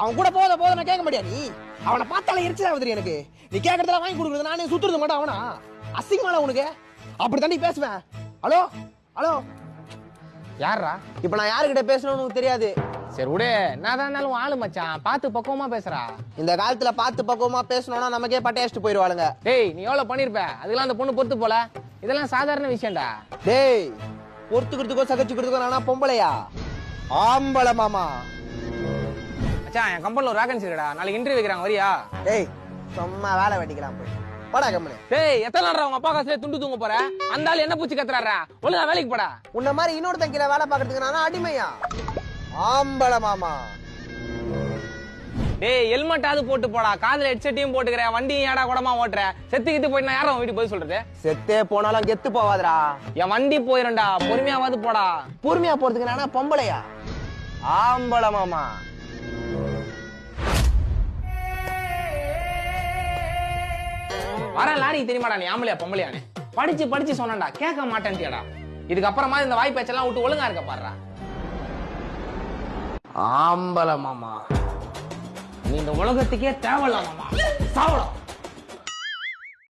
அவன் கூட போத நான் கேட்க மாட்டியா நீ? அவனை பார்த்தாலே எரிச்சலாகுது எனக்கு. நீ கேட்கறதெல்லாம் வாங்கி கொடுக்குறது நானே சுத்துறது மாட்டேன் அவனா? அசிங்கமால உனக்கு? அப்படி தாண்டி பேசுவேன். ஹலோ ஹலோ யாரா? இப்ப நான் யாருக்கிட்ட பேசணும்னு உனக்கு தெரியாது. சரி விடு, நான் தான் இருந்தாலும் ஆளு மச்சான், பார்த்து பக்குவமா பேசுறா. இந்த காலத்துல பார்த்து பக்குவமா பேசணும்னா நமக்கே பட்டையடிச்சிட்டு போயிடுவாளுங்க. டேய் நீ எவ்வளவு பண்ணிருப்ப, அதெல்லாம் அந்த பொண்ணு பொறுத்து போல. இதெல்லாம் சாதாரண விஷயம்டா. டேய் பொறுத்துக்கிறதுக்கோ சகிச்சுக்கிறதுக்கோ நானா பொம்பளையா? ஆம்பளை மாமா. மச்சான் என் கம்பெனில ஒரு வேகன்சி இருக்குடா, நாளைக்கு இன்டர்வியூ வைக்கிறாங்க, வரியா? டேய் சும்மா வேலை வெட்டிக்கலாம் போய் போடா கம்பெனி. டேய் எத்தனை நாள் உங்க அப்பா காசுல துண்டு தூங்க போற? அந்த ஆள் என்ன பூச்சி கத்துறாரா? ஒழுங்கா வேலைக்கு போடா. உன்ன மாதிரி இன்னொருத்தன் கீழே வேலை பார்க்கறதுக்கு நானா அடிமையா? ஆம்பளை மாமா. டேய் ஹெல்மெட்டாவது போட்டு போடா, காதுல ஹெட்செட்டையும் போட்டுக்கிற, வண்டியும் ஏடா கூடமா ஓட்டுற. செத்துக்கிட்டு போயிட்டு நான் யாரும் வீட்டுக்கு போய் சொல்றது? செத்தே போனாலும் கெத்து போவாதடா. என் வண்டி போயிரும்டா, பொறுமையாவது போடா. பொறுமையா போறதுக்கு நானா பொம்பளையா? ஆம்பளை மாமா. வர லாரி தெரியுமாடா நீ ஆம்பளையா பொம்பளையானே? படிச்சு சொன்னடா, கேட்க மாட்டேன்ட்டியாடா. இதுக்கப்புறமா இந்த வாய் பேச்செல்லாம் விட்டு ஒழுங்கா இருக்க பாடுறா. ஆம்பளை மாமா. நீ இந்த உலகத்துக்கே தேவையில்ல மாமா. சாவலாம்.